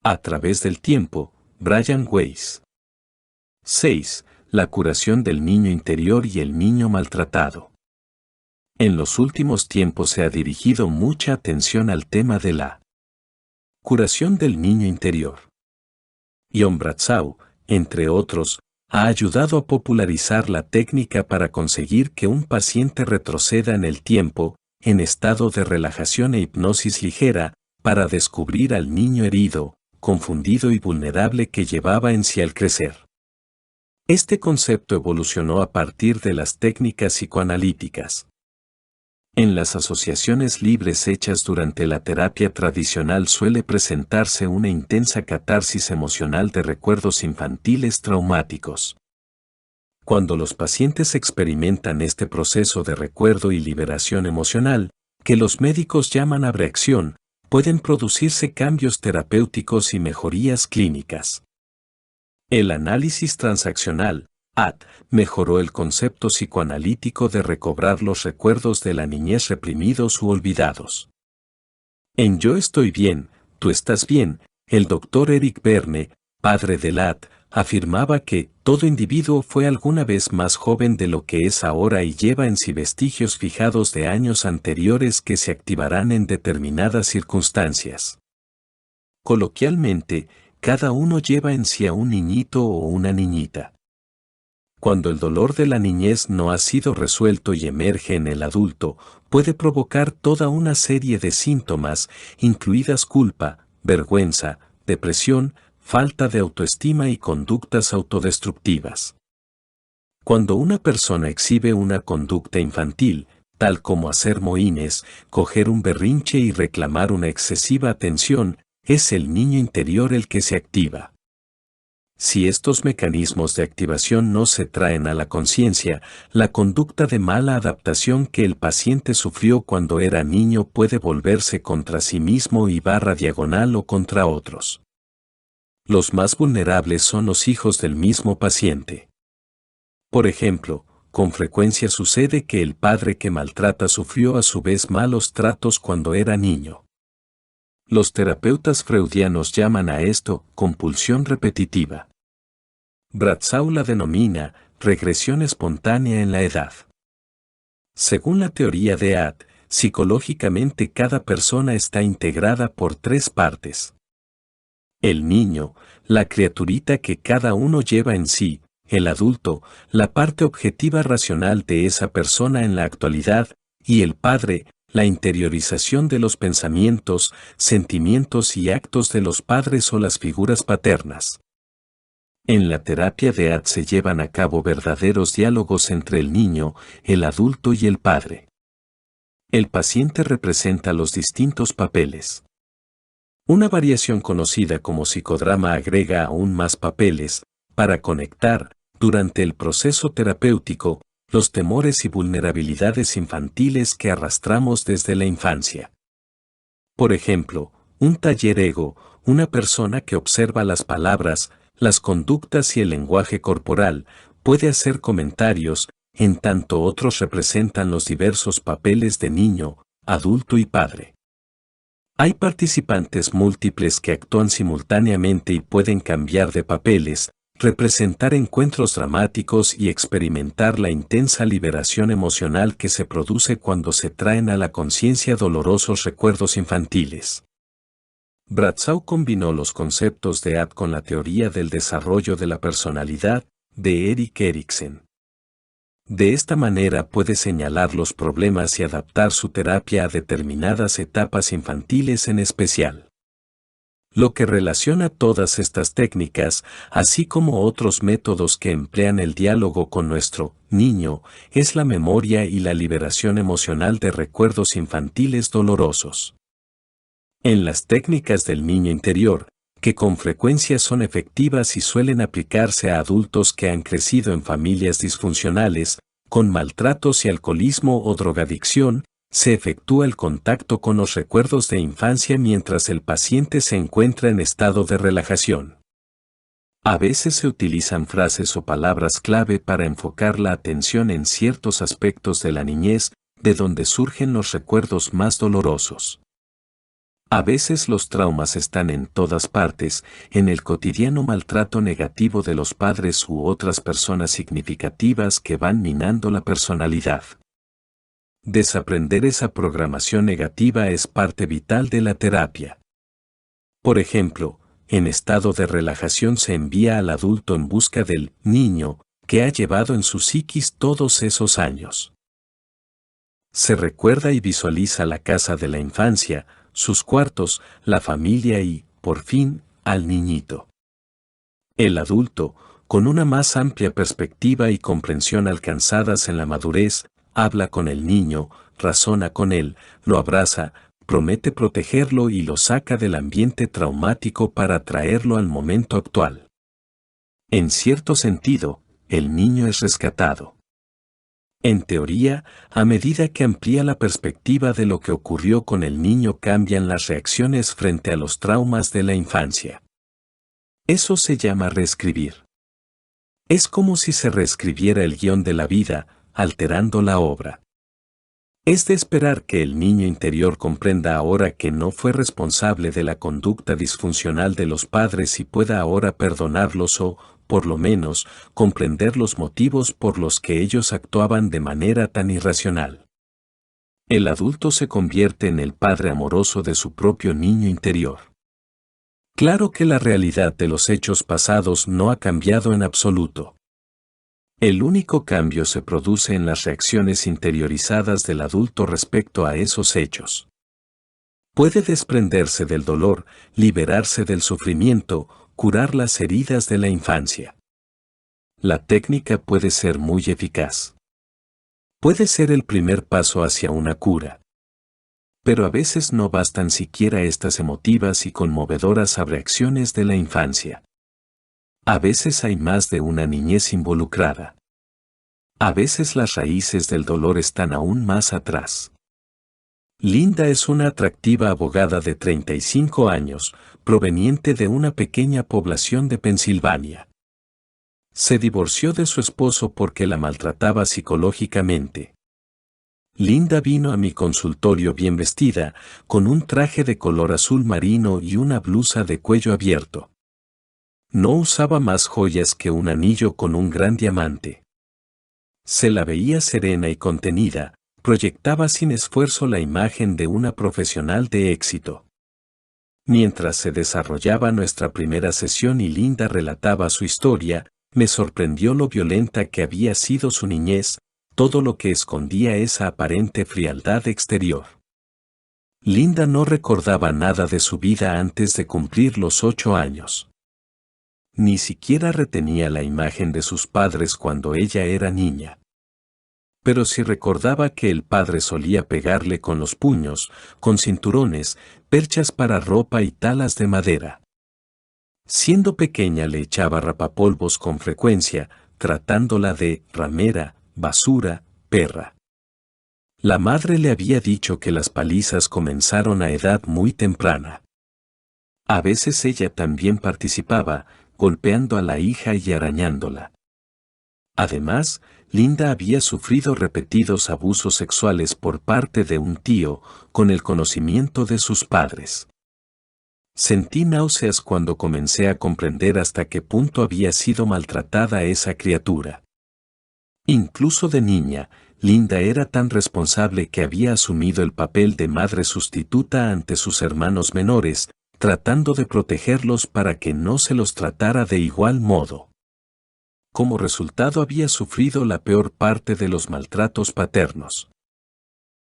A través del tiempo, Brian Weiss. 6. La curación del niño interior y el niño maltratado. En los últimos tiempos se ha dirigido mucha atención al tema de la curación del niño interior. John Bradshaw, entre otros, ha ayudado a popularizar la técnica para conseguir que un paciente retroceda en el tiempo, en estado de relajación e hipnosis ligera, para descubrir al niño herido, confundido y vulnerable que llevaba en sí al crecer. Este concepto evolucionó a partir de las técnicas psicoanalíticas. En las asociaciones libres hechas durante la terapia tradicional suele presentarse una intensa catarsis emocional de recuerdos infantiles traumáticos. Cuando los pacientes experimentan este proceso de recuerdo y liberación emocional, que los médicos llaman abreacción, pueden producirse cambios terapéuticos y mejorías clínicas. El análisis transaccional, AT, mejoró el concepto psicoanalítico de recobrar los recuerdos de la niñez reprimidos u olvidados. En Yo estoy bien, tú estás bien, el doctor Eric Berne, padre del AT, afirmaba que todo individuo fue alguna vez más joven de lo que es ahora y lleva en sí vestigios fijados de años anteriores que se activarán en determinadas circunstancias. Coloquialmente, cada uno lleva en sí a un niñito o una niñita. Cuando el dolor de la niñez no ha sido resuelto y emerge en el adulto, puede provocar toda una serie de síntomas, incluidas culpa, vergüenza, depresión, falta de autoestima y conductas autodestructivas. Cuando una persona exhibe una conducta infantil, tal como hacer mohines, coger un berrinche y reclamar una excesiva atención, es el niño interior el que se activa. Si estos mecanismos de activación no se traen a la conciencia, la conducta de mala adaptación que el paciente sufrió cuando era niño puede volverse contra sí mismo y /diagonal o contra otros. Los más vulnerables son los hijos del mismo paciente. Por ejemplo, con frecuencia sucede que el padre que maltrata sufrió a su vez malos tratos cuando era niño. Los terapeutas freudianos llaman a esto compulsión repetitiva. Bradshaw la denomina regresión espontánea en la edad. Según la teoría de AT, psicológicamente cada persona está integrada por 3 partes. El niño, la criaturita que cada uno lleva en sí, el adulto, la parte objetiva racional de esa persona en la actualidad, y el padre, la interiorización de los pensamientos, sentimientos y actos de los padres o las figuras paternas. En la terapia de AT se llevan a cabo verdaderos diálogos entre el niño, el adulto y el padre. El paciente representa los distintos papeles. Una variación conocida como psicodrama agrega aún más papeles, para conectar, durante el proceso terapéutico, los temores y vulnerabilidades infantiles que arrastramos desde la infancia. Por ejemplo, un taller ego, una persona que observa las palabras, las conductas y el lenguaje corporal, puede hacer comentarios, en tanto otros representan los diversos papeles de niño, adulto y padre. Hay participantes múltiples que actúan simultáneamente y pueden cambiar de papeles, representar encuentros dramáticos y experimentar la intensa liberación emocional que se produce cuando se traen a la conciencia dolorosos recuerdos infantiles. Bradshaw combinó los conceptos de AT con la teoría del desarrollo de la personalidad, de Erik Erikson. De esta manera puede señalar los problemas y adaptar su terapia a determinadas etapas infantiles en especial. Lo que relaciona todas estas técnicas, así como otros métodos que emplean el diálogo con nuestro niño, es la memoria y la liberación emocional de recuerdos infantiles dolorosos. En las técnicas del niño interior, que con frecuencia son efectivas y suelen aplicarse a adultos que han crecido en familias disfuncionales, con maltratos y alcoholismo o drogadicción, se efectúa el contacto con los recuerdos de infancia mientras el paciente se encuentra en estado de relajación. A veces se utilizan frases o palabras clave para enfocar la atención en ciertos aspectos de la niñez, de donde surgen los recuerdos más dolorosos. A veces los traumas están en todas partes, en el cotidiano maltrato negativo de los padres u otras personas significativas que van minando la personalidad. Desaprender esa programación negativa es parte vital de la terapia. Por ejemplo, en estado de relajación se envía al adulto en busca del niño que ha llevado en su psiquis todos esos años. Se recuerda y visualiza la casa de la infancia, sus cuartos, la familia y, por fin, al niñito. El adulto, con una más amplia perspectiva y comprensión alcanzadas en la madurez, habla con el niño, razona con él, lo abraza, promete protegerlo y lo saca del ambiente traumático para traerlo al momento actual. En cierto sentido, el niño es rescatado. En teoría, a medida que amplía la perspectiva de lo que ocurrió con el niño cambian las reacciones frente a los traumas de la infancia. Eso se llama reescribir. Es como si se reescribiera el guión de la vida, alterando la obra. Es de esperar que el niño interior comprenda ahora que no fue responsable de la conducta disfuncional de los padres y pueda ahora perdonarlos o, por lo menos, comprender los motivos por los que ellos actuaban de manera tan irracional. El adulto se convierte en el padre amoroso de su propio niño interior. Claro que la realidad de los hechos pasados no ha cambiado en absoluto. El único cambio se produce en las reacciones interiorizadas del adulto respecto a esos hechos. Puede desprenderse del dolor, liberarse del sufrimiento, curar las heridas de la infancia. La técnica puede ser muy eficaz. Puede ser el primer paso hacia una cura. Pero a veces no bastan siquiera estas emotivas y conmovedoras reacciones de la infancia. A veces hay más de una niñez involucrada. A veces las raíces del dolor están aún más atrás. Linda es una atractiva abogada de 35 años, proveniente de una pequeña población de Pensilvania. Se divorció de su esposo porque la maltrataba psicológicamente. Linda vino a mi consultorio bien vestida, con un traje de color azul marino y una blusa de cuello abierto. No usaba más joyas que un anillo con un gran diamante. Se la veía serena y contenida, proyectaba sin esfuerzo la imagen de una profesional de éxito. Mientras se desarrollaba nuestra primera sesión y Linda relataba su historia, me sorprendió lo violenta que había sido su niñez, todo lo que escondía esa aparente frialdad exterior. Linda no recordaba nada de su vida antes de cumplir los 8 años. Ni siquiera retenía la imagen de sus padres cuando ella era niña. Pero sí recordaba que el padre solía pegarle con los puños, con cinturones, perchas para ropa y talas de madera. Siendo pequeña le echaba rapapolvos con frecuencia, tratándola de ramera, basura, perra. La madre le había dicho que las palizas comenzaron a edad muy temprana. A veces ella también participaba, golpeando a la hija y arañándola. Además, Linda había sufrido repetidos abusos sexuales por parte de un tío, con el conocimiento de sus padres. Sentí náuseas cuando comencé a comprender hasta qué punto había sido maltratada esa criatura. Incluso de niña, Linda era tan responsable que había asumido el papel de madre sustituta ante sus hermanos menores, tratando de protegerlos para que no se los tratara de igual modo. Como resultado había sufrido la peor parte de los maltratos paternos.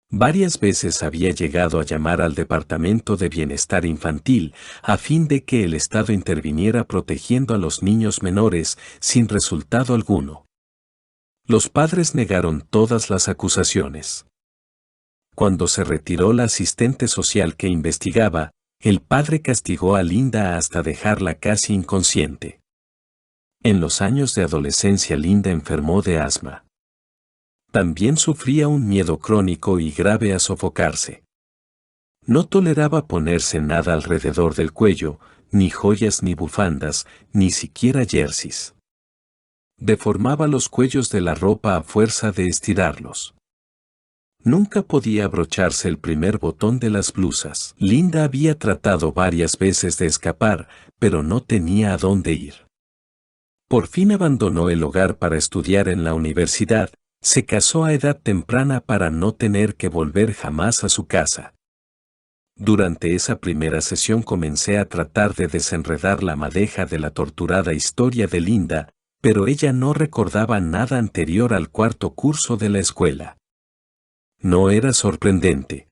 Varias veces había llegado a llamar al Departamento de Bienestar Infantil a fin de que el Estado interviniera protegiendo a los niños menores sin resultado alguno. Los padres negaron todas las acusaciones. Cuando se retiró la asistente social que investigaba, el padre castigó a Linda hasta dejarla casi inconsciente. En los años de adolescencia Linda enfermó de asma. También sufría un miedo crónico y grave a sofocarse. No toleraba ponerse nada alrededor del cuello, ni joyas ni bufandas, ni siquiera jerseys. Deformaba los cuellos de la ropa a fuerza de estirarlos. Nunca podía abrocharse el primer botón de las blusas. Linda había tratado varias veces de escapar, pero no tenía a dónde ir. Por fin abandonó el hogar para estudiar en la universidad, se casó a edad temprana para no tener que volver jamás a su casa. Durante esa primera sesión comencé a tratar de desenredar la madeja de la torturada historia de Linda, pero ella no recordaba nada anterior al cuarto curso de la escuela. No era sorprendente.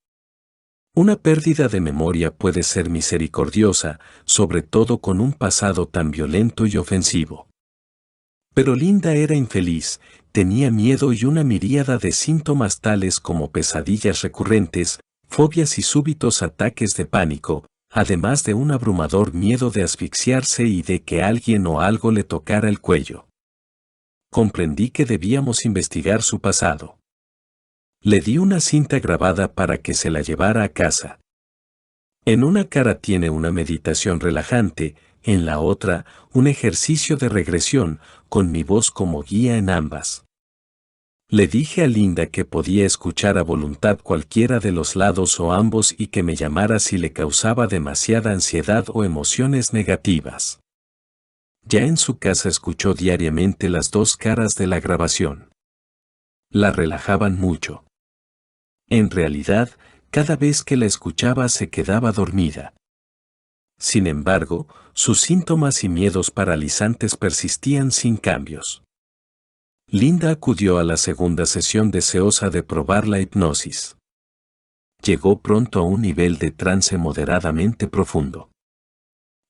Una pérdida de memoria puede ser misericordiosa, sobre todo con un pasado tan violento y ofensivo. Pero Linda era infeliz, tenía miedo y una miríada de síntomas tales como pesadillas recurrentes, fobias y súbitos ataques de pánico, además de un abrumador miedo de asfixiarse y de que alguien o algo le tocara el cuello. Comprendí que debíamos investigar su pasado. Le di una cinta grabada para que se la llevara a casa. En una cara tiene una meditación relajante, en la otra, un ejercicio de regresión, con mi voz como guía en ambas. Le dije a Linda que podía escuchar a voluntad cualquiera de los lados o ambos y que me llamara si le causaba demasiada ansiedad o emociones negativas. Ya en su casa escuchó diariamente las dos caras de la grabación. La relajaban mucho. En realidad, cada vez que la escuchaba se quedaba dormida. Sin embargo, sus síntomas y miedos paralizantes persistían sin cambios. Linda acudió a la segunda sesión deseosa de probar la hipnosis. Llegó pronto a un nivel de trance moderadamente profundo.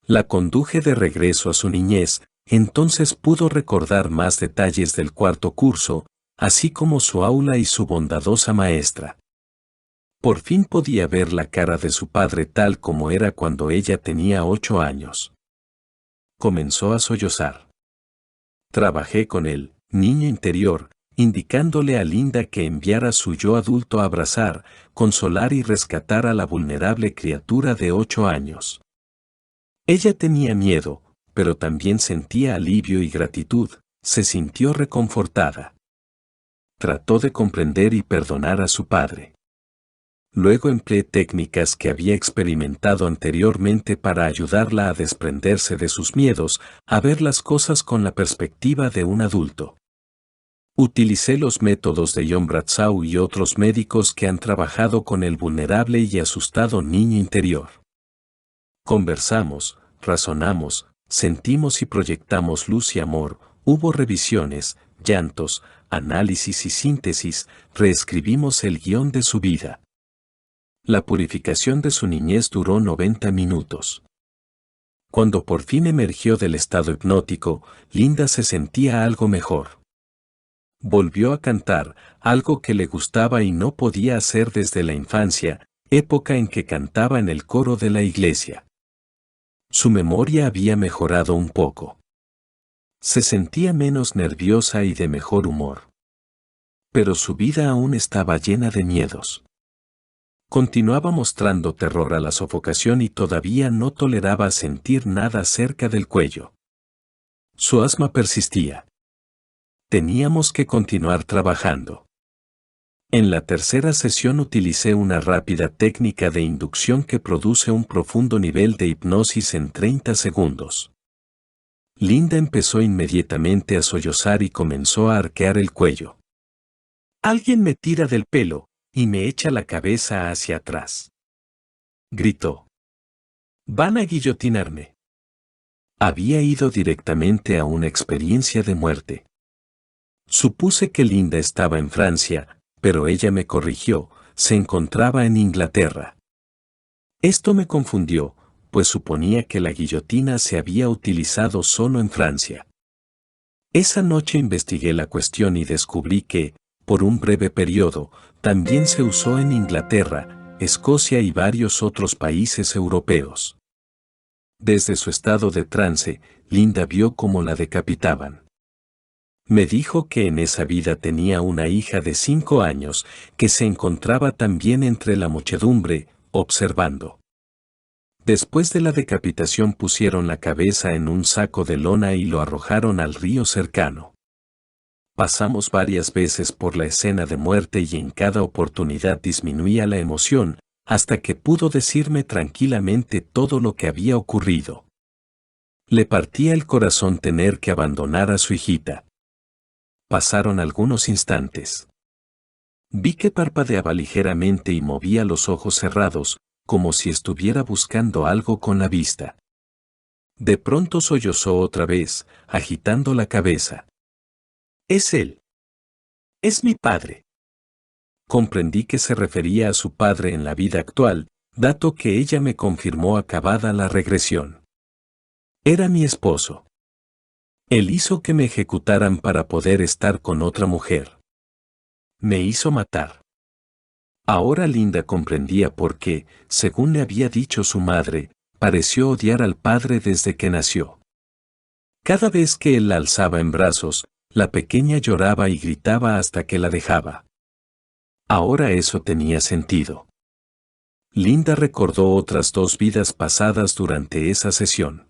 La conduje de regreso a su niñez, entonces pudo recordar más detalles del cuarto curso, así como su aula y su bondadosa maestra. Por fin podía ver la cara de su padre tal como era cuando ella tenía 8 años. Comenzó a sollozar. Trabajé con él, niño interior, indicándole a Linda que enviara a su yo adulto a abrazar, consolar y rescatar a la vulnerable criatura de 8 años. Ella tenía miedo, pero también sentía alivio y gratitud, se sintió reconfortada. Trató de comprender y perdonar a su padre. Luego empleé técnicas que había experimentado anteriormente para ayudarla a desprenderse de sus miedos, a ver las cosas con la perspectiva de un adulto. Utilicé los métodos de John Bradshaw y otros médicos que han trabajado con el vulnerable y asustado niño interior. Conversamos, razonamos, sentimos y proyectamos luz y amor, hubo revisiones, llantos, análisis y síntesis, reescribimos el guión de su vida. La purificación de su niñez duró 90 minutos. Cuando por fin emergió del estado hipnótico, Linda se sentía algo mejor. Volvió a cantar, algo que le gustaba y no podía hacer desde la infancia, época en que cantaba en el coro de la iglesia. Su memoria había mejorado un poco. Se sentía menos nerviosa y de mejor humor. Pero su vida aún estaba llena de miedos. Continuaba mostrando terror a la sofocación y todavía no toleraba sentir nada cerca del cuello. Su asma persistía. Teníamos que continuar trabajando. En la tercera sesión utilicé una rápida técnica de inducción que produce un profundo nivel de hipnosis en 30 segundos. Linda empezó inmediatamente a sollozar y comenzó a arquear el cuello. Alguien me tira del pelo y me echa la cabeza hacia atrás. Gritó. Van a guillotinarme. Había ido directamente a una experiencia de muerte. Supuse que Linda estaba en Francia, pero ella me corrigió, se encontraba en Inglaterra. Esto me confundió, pues suponía que la guillotina se había utilizado solo en Francia. Esa noche investigué la cuestión y descubrí que, por un breve periodo, también se usó en Inglaterra, Escocia y varios otros países europeos. Desde su estado de trance, Linda vio cómo la decapitaban. Me dijo que en esa vida tenía una hija de 5 años que se encontraba también entre la muchedumbre, observando. Después de la decapitación pusieron la cabeza en un saco de lona y lo arrojaron al río cercano. Pasamos varias veces por la escena de muerte y en cada oportunidad disminuía la emoción, hasta que pudo decirme tranquilamente todo lo que había ocurrido. Le partía el corazón tener que abandonar a su hijita. Pasaron algunos instantes. Vi que parpadeaba ligeramente y movía los ojos cerrados, como si estuviera buscando algo con la vista. De pronto sollozó otra vez, agitando la cabeza. Es él. Es mi padre. Comprendí que se refería a su padre en la vida actual, dato que ella me confirmó acabada la regresión. Era mi esposo. Él hizo que me ejecutaran para poder estar con otra mujer. Me hizo matar. Ahora Linda comprendía por qué, según le había dicho su madre, pareció odiar al padre desde que nació. Cada vez que él la alzaba en brazos, la pequeña lloraba y gritaba hasta que la dejaba. Ahora eso tenía sentido. Linda recordó otras 2 vidas pasadas durante esa sesión.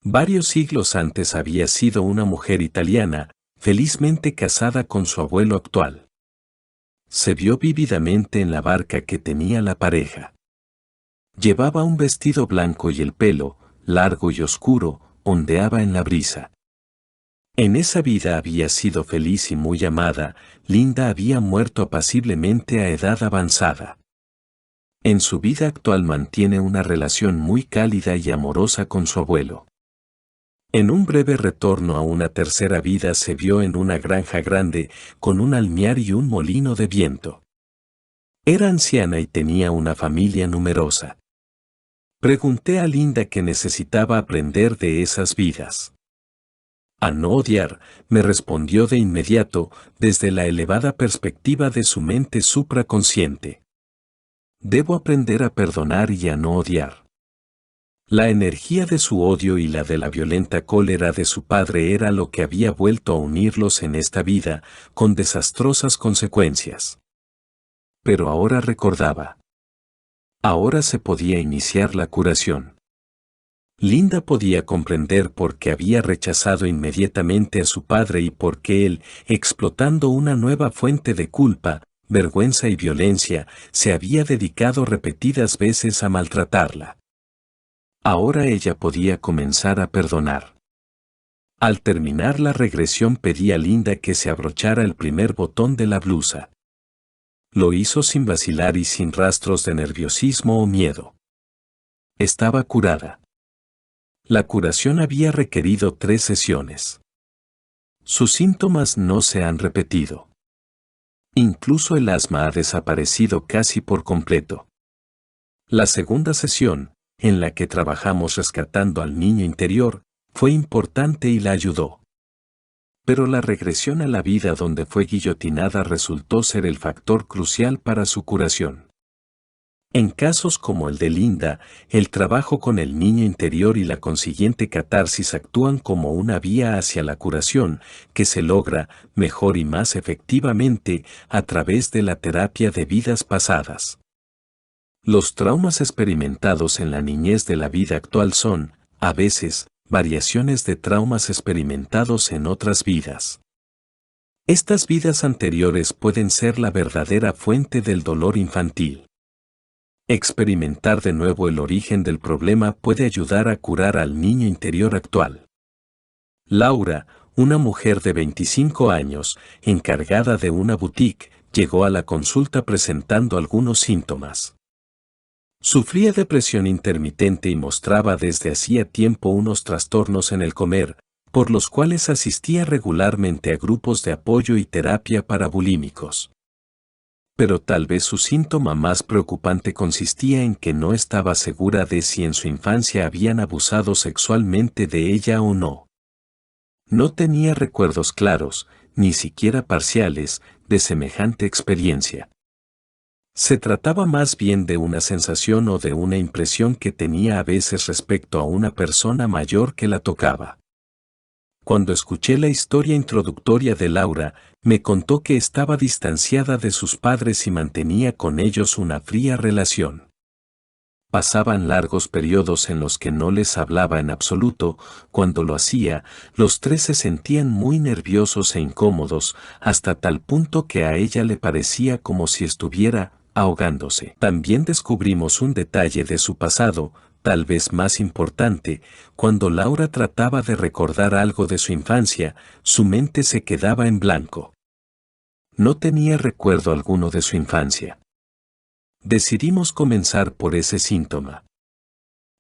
Varios siglos antes había sido una mujer italiana, felizmente casada con su abuelo actual. Se vio vívidamente en la barca que tenía la pareja. Llevaba un vestido blanco y el pelo, largo y oscuro, ondeaba en la brisa. En esa vida había sido feliz y muy amada. Linda había muerto apaciblemente a edad avanzada. En su vida actual mantiene una relación muy cálida y amorosa con su abuelo. En un breve retorno a una tercera vida se vio en una granja grande, con un almiar y un molino de viento. Era anciana y tenía una familia numerosa. Pregunté a Linda qué necesitaba aprender de esas vidas. A no odiar, me respondió de inmediato, desde la elevada perspectiva de su mente supraconsciente. Debo aprender a perdonar y a no odiar. La energía de su odio y la de la violenta cólera de su padre era lo que había vuelto a unirlos en esta vida, con desastrosas consecuencias. Pero ahora recordaba. Ahora se podía iniciar la curación. Linda podía comprender por qué había rechazado inmediatamente a su padre y por qué él, explotando una nueva fuente de culpa, vergüenza y violencia, se había dedicado repetidas veces a maltratarla. Ahora ella podía comenzar a perdonar. Al terminar la regresión pedí a Linda que se abrochara el primer botón de la blusa. Lo hizo sin vacilar y sin rastros de nerviosismo o miedo. Estaba curada. La curación había requerido 3 sesiones. Sus síntomas no se han repetido. Incluso el asma ha desaparecido casi por completo. La segunda sesión, en la que trabajamos rescatando al niño interior, fue importante y la ayudó. Pero la regresión a la vida donde fue guillotinada resultó ser el factor crucial para su curación. En casos como el de Linda, el trabajo con el niño interior y la consiguiente catarsis actúan como una vía hacia la curación, que se logra, mejor y más efectivamente, a través de la terapia de vidas pasadas. Los traumas experimentados en la niñez de la vida actual son, a veces, variaciones de traumas experimentados en otras vidas. Estas vidas anteriores pueden ser la verdadera fuente del dolor infantil. Experimentar de nuevo el origen del problema puede ayudar a curar al niño interior actual. Laura, una mujer de 25 años, encargada de una boutique, llegó a la consulta presentando algunos síntomas. Sufría depresión intermitente y mostraba desde hacía tiempo unos trastornos en el comer, por los cuales asistía regularmente a grupos de apoyo y terapia para bulímicos. Pero tal vez su síntoma más preocupante consistía en que no estaba segura de si en su infancia habían abusado sexualmente de ella o no. No tenía recuerdos claros, ni siquiera parciales, de semejante experiencia. Se trataba más bien de una sensación o de una impresión que tenía a veces respecto a una persona mayor que la tocaba. Cuando escuché la historia introductoria de Laura, me contó que estaba distanciada de sus padres y mantenía con ellos una fría relación. pasaban largos periodos en los que no les hablaba en absoluto. Cuando lo hacía, los tres se sentían muy nerviosos e incómodos, hasta tal punto que a ella le parecía como si estuviera ahogándose. También descubrimos un detalle de su pasado, tal vez más importante. Cuando Laura trataba de recordar algo de su infancia, su mente se quedaba en blanco. No tenía recuerdo alguno de su infancia. Decidimos comenzar por ese síntoma.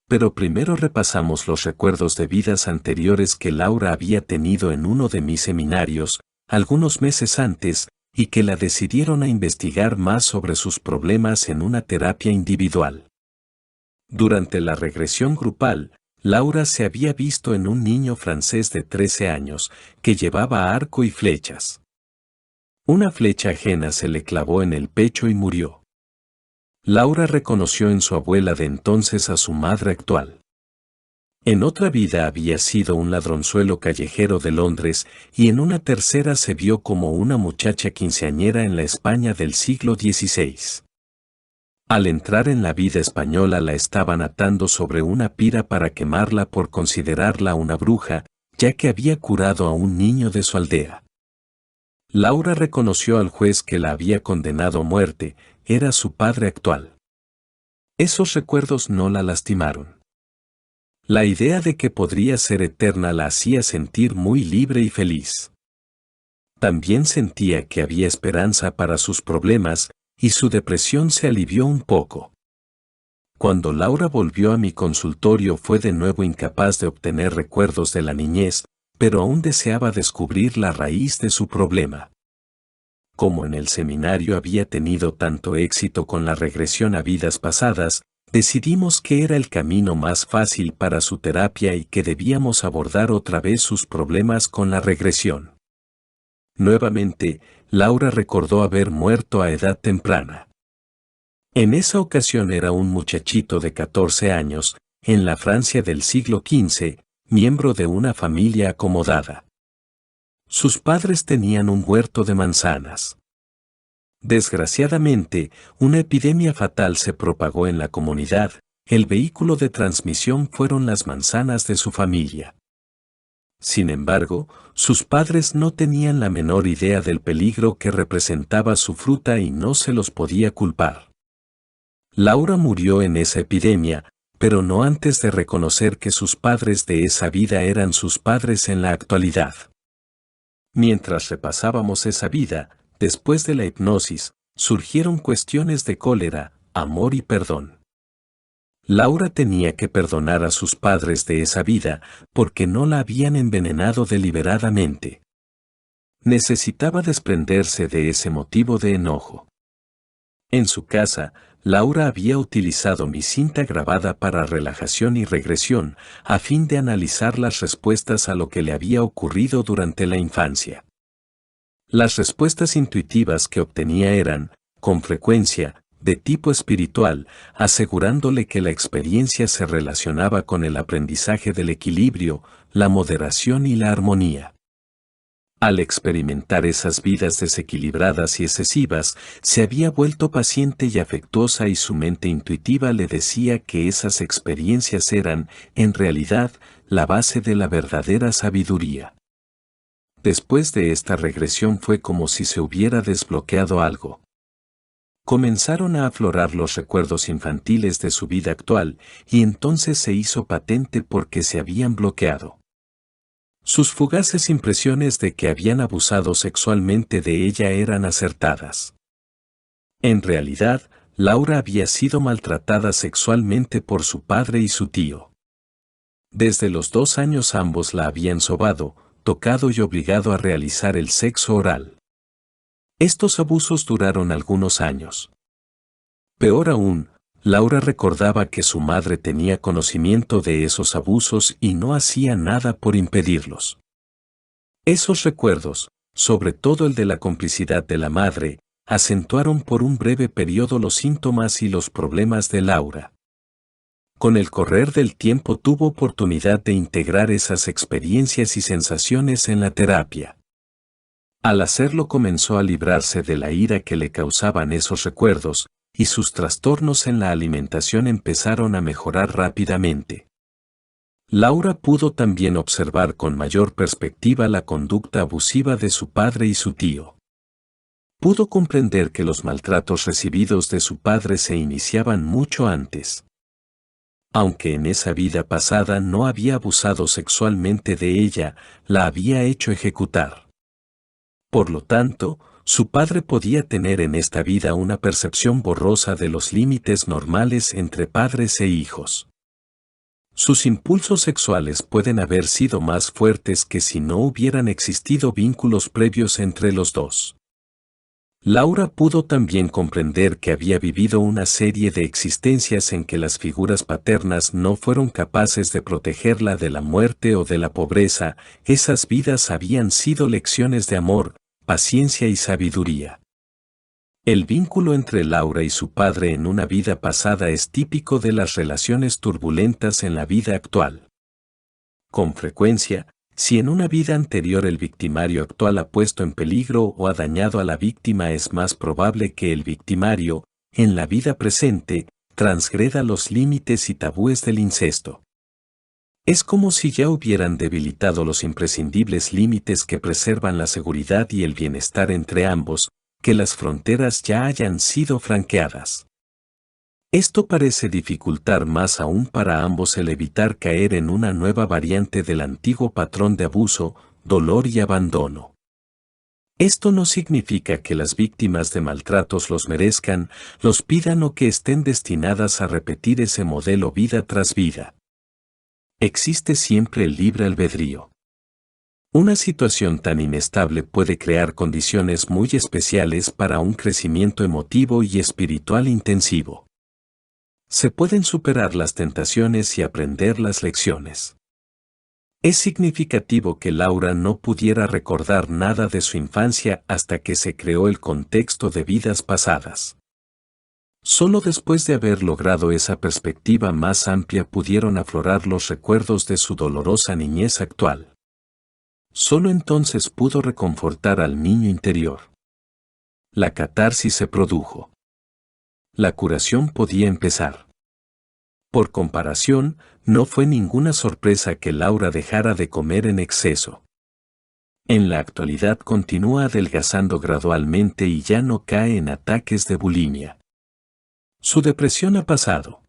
Pero primero repasamos los recuerdos de vidas anteriores que Laura había tenido en uno de mis seminarios, algunos meses antes, y que la decidieron a investigar más sobre sus problemas en una terapia individual. Durante la regresión grupal, Laura se había visto en un niño francés de 13 años, que llevaba arco y flechas. Una flecha ajena se le clavó en el pecho y murió. Laura reconoció en su abuela de entonces a su madre actual. En otra vida había sido un ladronzuelo callejero de Londres y en una tercera se vio como una muchacha quinceañera en la España del siglo XVI. Al entrar en la vida española la estaban atando sobre una pira para quemarla por considerarla una bruja, ya que había curado a un niño de su aldea. Laura reconoció al juez que la había condenado a muerte, era su padre actual. Esos recuerdos no la lastimaron. La idea de que podría ser eterna la hacía sentir muy libre y feliz. También sentía que había esperanza para sus problemas, y su depresión se alivió un poco. Cuando Laura volvió a mi consultorio fue de nuevo incapaz de obtener recuerdos de la niñez, pero aún deseaba descubrir la raíz de su problema. Como en el seminario había tenido tanto éxito con la regresión a vidas pasadas, decidimos que era el camino más fácil para su terapia y que debíamos abordar otra vez sus problemas con la regresión. Nuevamente, Laura recordó haber muerto a edad temprana. En esa ocasión era un muchachito de 14 años, en la Francia del siglo XV, miembro de una familia acomodada. Sus padres tenían un huerto de manzanas. Desgraciadamente, una epidemia fatal se propagó en la comunidad, el vehículo de transmisión fueron las manzanas de su familia. Sin embargo, sus padres no tenían la menor idea del peligro que representaba su fruta y no se los podía culpar. Laura murió en esa epidemia, pero no antes de reconocer que sus padres de esa vida eran sus padres en la actualidad. Mientras repasábamos esa vida, después de la hipnosis, surgieron cuestiones de cólera, amor y perdón. Laura tenía que perdonar a sus padres de esa vida porque no la habían envenenado deliberadamente. Necesitaba desprenderse de ese motivo de enojo. En su casa, Laura había utilizado mi cinta grabada para relajación y regresión, a fin de analizar las respuestas a lo que le había ocurrido durante la infancia. Las respuestas intuitivas que obtenía eran, con frecuencia, de tipo espiritual, asegurándole que la experiencia se relacionaba con el aprendizaje del equilibrio, la moderación y la armonía. Al experimentar esas vidas desequilibradas y excesivas, se había vuelto paciente y afectuosa y su mente intuitiva le decía que esas experiencias eran, en realidad, la base de la verdadera sabiduría. Después de esta regresión fue como si se hubiera desbloqueado algo. Comenzaron a aflorar los recuerdos infantiles de su vida actual y entonces se hizo patente por qué se habían bloqueado. Sus fugaces impresiones de que habían abusado sexualmente de ella eran acertadas. En realidad, Laura había sido maltratada sexualmente por su padre y su tío. Desde los 2 años ambos la habían sobado, tocado y obligado a realizar el sexo oral. Estos abusos duraron algunos años. Peor aún, Laura recordaba que su madre tenía conocimiento de esos abusos y no hacía nada por impedirlos. Esos recuerdos, sobre todo el de la complicidad de la madre, acentuaron por un breve periodo los síntomas y los problemas de Laura. Con el correr del tiempo tuvo oportunidad de integrar esas experiencias y sensaciones en la terapia. Al hacerlo comenzó a librarse de la ira que le causaban esos recuerdos, y sus trastornos en la alimentación empezaron a mejorar rápidamente. Laura pudo también observar con mayor perspectiva la conducta abusiva de su padre y su tío. Pudo comprender que los maltratos recibidos de su padre se iniciaban mucho antes. Aunque en esa vida pasada no había abusado sexualmente de ella, la había hecho ejecutar. Por lo tanto, su padre podía tener en esta vida una percepción borrosa de los límites normales entre padres e hijos. Sus impulsos sexuales pueden haber sido más fuertes que si no hubieran existido vínculos previos entre los dos. Laura pudo también comprender que había vivido una serie de existencias en que las figuras paternas no fueron capaces de protegerla de la muerte o de la pobreza. Esas vidas habían sido lecciones de amor, paciencia y sabiduría. El vínculo entre Laura y su padre en una vida pasada es típico de las relaciones turbulentas en la vida actual. Con frecuencia, si en una vida anterior el victimario actual ha puesto en peligro o ha dañado a la víctima, es más probable que el victimario, en la vida presente, transgreda los límites y tabúes del incesto. Es como si ya hubieran debilitado los imprescindibles límites que preservan la seguridad y el bienestar entre ambos, que las fronteras ya hayan sido franqueadas. Esto parece dificultar más aún para ambos el evitar caer en una nueva variante del antiguo patrón de abuso, dolor y abandono. Esto no significa que las víctimas de maltratos los merezcan, los pidan o que estén destinadas a repetir ese modelo vida tras vida. Existe siempre el libre albedrío. Una situación tan inestable puede crear condiciones muy especiales para un crecimiento emotivo y espiritual intensivo. Se pueden superar las tentaciones y aprender las lecciones. Es significativo que Laura no pudiera recordar nada de su infancia hasta que se creó el contexto de vidas pasadas. Solo después de haber logrado esa perspectiva más amplia pudieron aflorar los recuerdos de su dolorosa niñez actual. Solo entonces pudo reconfortar al niño interior. La catarsis se produjo. La curación podía empezar. Por comparación, no fue ninguna sorpresa que Laura dejara de comer en exceso. En la actualidad continúa adelgazando gradualmente y ya no cae en ataques de bulimia. Su depresión ha pasado.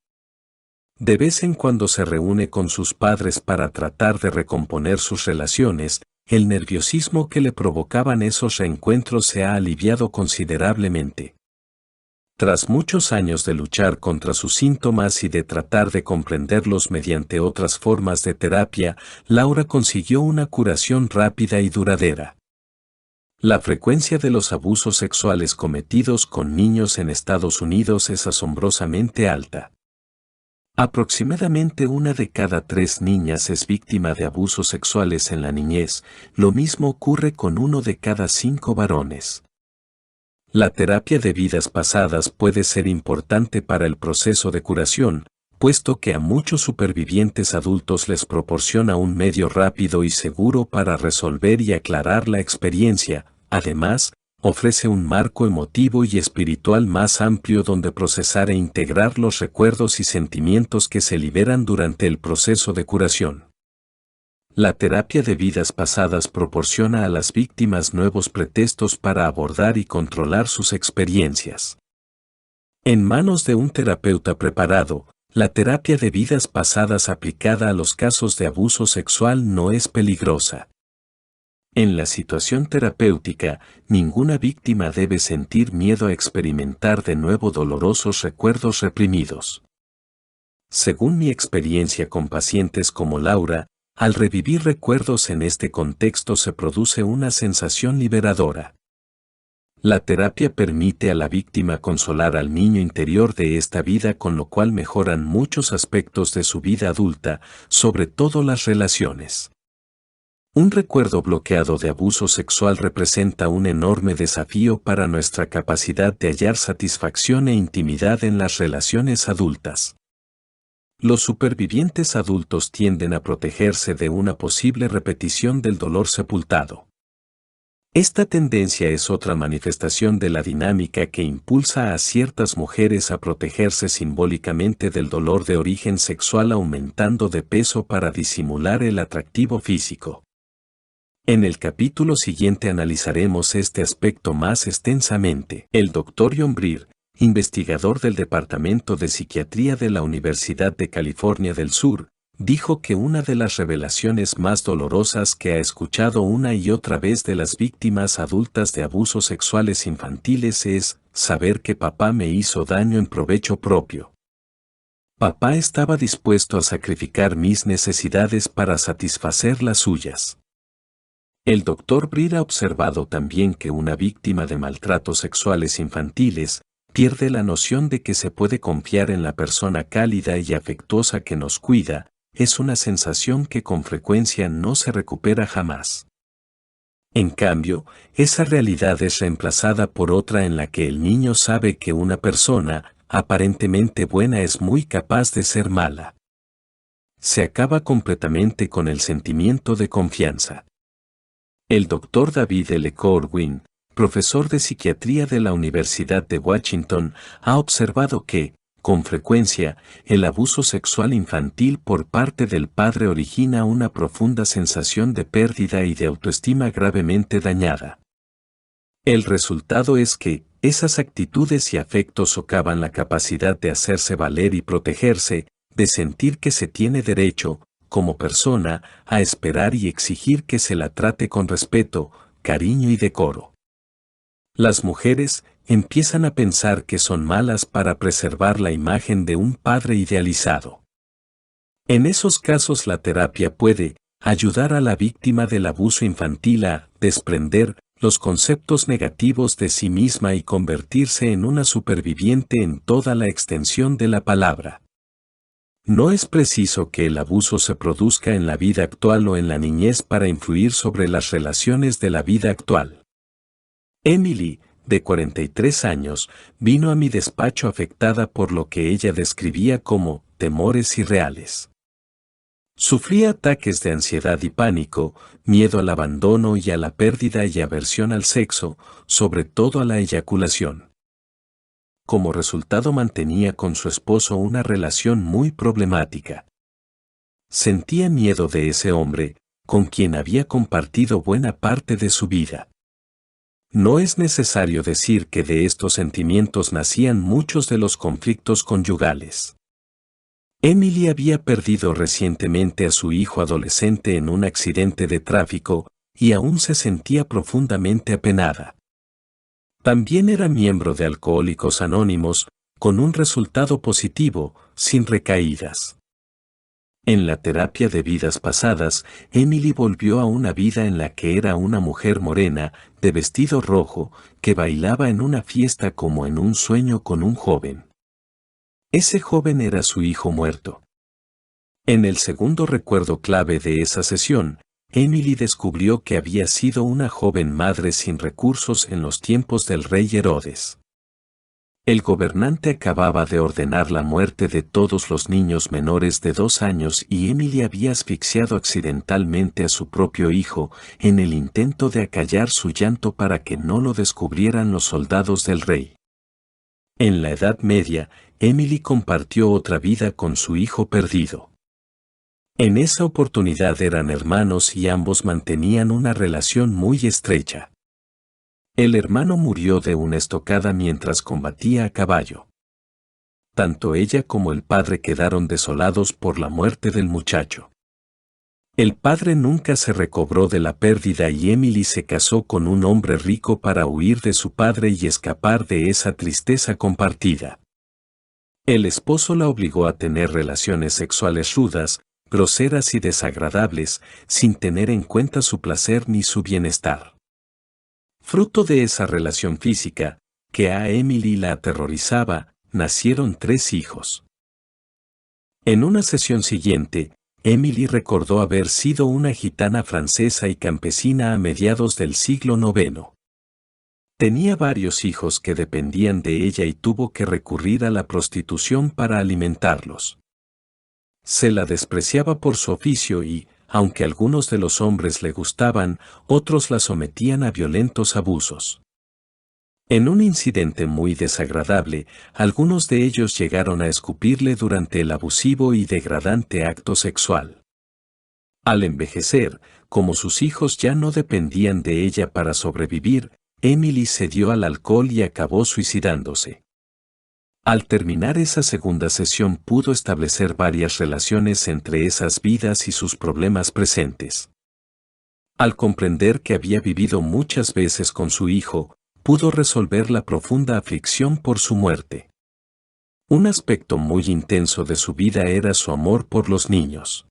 De vez en cuando se reúne con sus padres para tratar de recomponer sus relaciones. El nerviosismo que le provocaban esos reencuentros se ha aliviado considerablemente. Tras muchos años de luchar contra sus síntomas y de tratar de comprenderlos mediante otras formas de terapia, Laura consiguió una curación rápida y duradera. La frecuencia de los abusos sexuales cometidos con niños en Estados Unidos es asombrosamente alta. Aproximadamente 1 de cada 3 niñas es víctima de abusos sexuales en la niñez, lo mismo ocurre con 1 de cada 5 varones. La terapia de vidas pasadas puede ser importante para el proceso de curación, puesto que a muchos supervivientes adultos les proporciona un medio rápido y seguro para resolver y aclarar la experiencia. Además, ofrece un marco emotivo y espiritual más amplio donde procesar e integrar los recuerdos y sentimientos que se liberan durante el proceso de curación. La terapia de vidas pasadas proporciona a las víctimas nuevos pretextos para abordar y controlar sus experiencias. En manos de un terapeuta preparado, la terapia de vidas pasadas aplicada a los casos de abuso sexual no es peligrosa. En la situación terapéutica, ninguna víctima debe sentir miedo a experimentar de nuevo dolorosos recuerdos reprimidos. Según mi experiencia con pacientes como Laura, al revivir recuerdos en este contexto se produce una sensación liberadora. La terapia permite a la víctima consolar al niño interior de esta vida, con lo cual mejoran muchos aspectos de su vida adulta, sobre todo las relaciones. Un recuerdo bloqueado de abuso sexual representa un enorme desafío para nuestra capacidad de hallar satisfacción e intimidad en las relaciones adultas. Los supervivientes adultos tienden a protegerse de una posible repetición del dolor sepultado. Esta tendencia es otra manifestación de la dinámica que impulsa a ciertas mujeres a protegerse simbólicamente del dolor de origen sexual aumentando de peso para disimular el atractivo físico. En el capítulo siguiente analizaremos este aspecto más extensamente. El Dr. John Breer, investigador del Departamento de Psiquiatría de la Universidad de California del Sur, dijo que una de las revelaciones más dolorosas que ha escuchado una y otra vez de las víctimas adultas de abusos sexuales infantiles es saber que papá me hizo daño en provecho propio. Papá estaba dispuesto a sacrificar mis necesidades para satisfacer las suyas. El Dr. Breer ha observado también que una víctima de maltratos sexuales infantiles pierde la noción de que se puede confiar en la persona cálida y afectuosa que nos cuida. Es una sensación que con frecuencia no se recupera jamás. En cambio, esa realidad es reemplazada por otra en la que el niño sabe que una persona, aparentemente buena, es muy capaz de ser mala. Se acaba completamente con el sentimiento de confianza. El Dr. David L. Corwin, profesor de psiquiatría de la Universidad de Washington, ha observado que, con frecuencia, el abuso sexual infantil por parte del padre origina una profunda sensación de pérdida y de autoestima gravemente dañada. El resultado es que, esas actitudes y afectos socavan la capacidad de hacerse valer y protegerse, de sentir que se tiene derecho, como persona, a esperar y exigir que se la trate con respeto, cariño y decoro. Las mujeres empiezan a pensar que son malas para preservar la imagen de un padre idealizado. En esos casos la terapia puede ayudar a la víctima del abuso infantil a desprender los conceptos negativos de sí misma y convertirse en una superviviente en toda la extensión de la palabra. No es preciso que el abuso se produzca en la vida actual o en la niñez para influir sobre las relaciones de la vida actual. Emily, de 43 años, vino a mi despacho afectada por lo que ella describía como temores irreales. Sufría ataques de ansiedad y pánico, miedo al abandono y a la pérdida y aversión al sexo, sobre todo a la eyaculación. Como resultado mantenía con su esposo una relación muy problemática. Sentía miedo de ese hombre, con quien había compartido buena parte de su vida. No es necesario decir que de estos sentimientos nacían muchos de los conflictos conyugales. Emily había perdido recientemente a su hijo adolescente en un accidente de tráfico, y aún se sentía profundamente apenada. También era miembro de Alcohólicos Anónimos, con un resultado positivo, sin recaídas. En la terapia de vidas pasadas, Emily volvió a una vida en la que era una mujer morena, de vestido rojo, que bailaba en una fiesta como en un sueño con un joven. Ese joven era su hijo muerto. En el segundo recuerdo clave de esa sesión, Emily descubrió que había sido una joven madre sin recursos en los tiempos del rey Herodes. El gobernante acababa de ordenar la muerte de todos los niños menores de 2 años y Emily había asfixiado accidentalmente a su propio hijo en el intento de acallar su llanto para que no lo descubrieran los soldados del rey. En la Edad Media, Emily compartió otra vida con su hijo perdido. En esa oportunidad eran hermanos y ambos mantenían una relación muy estrecha. El hermano murió de una estocada mientras combatía a caballo. Tanto ella como el padre quedaron desolados por la muerte del muchacho. El padre nunca se recobró de la pérdida y Emily se casó con un hombre rico para huir de su padre y escapar de esa tristeza compartida. El esposo la obligó a tener relaciones sexuales rudas, groseras y desagradables, sin tener en cuenta su placer ni su bienestar. Fruto de esa relación física, que a Emily la aterrorizaba, nacieron 3 hijos. En una sesión siguiente, Emily recordó haber sido una gitana francesa y campesina a mediados del siglo IX. Tenía varios hijos que dependían de ella y tuvo que recurrir a la prostitución para alimentarlos. Se la despreciaba por su oficio y, aunque algunos de los hombres le gustaban, otros la sometían a violentos abusos. En un incidente muy desagradable, algunos de ellos llegaron a escupirle durante el abusivo y degradante acto sexual. Al envejecer, como sus hijos ya no dependían de ella para sobrevivir, Emily cedió al alcohol y acabó suicidándose. Al terminar esa segunda sesión pudo establecer varias relaciones entre esas vidas y sus problemas presentes. Al comprender que había vivido muchas veces con su hijo, pudo resolver la profunda aflicción por su muerte. Un aspecto muy intenso de su vida era su amor por los niños.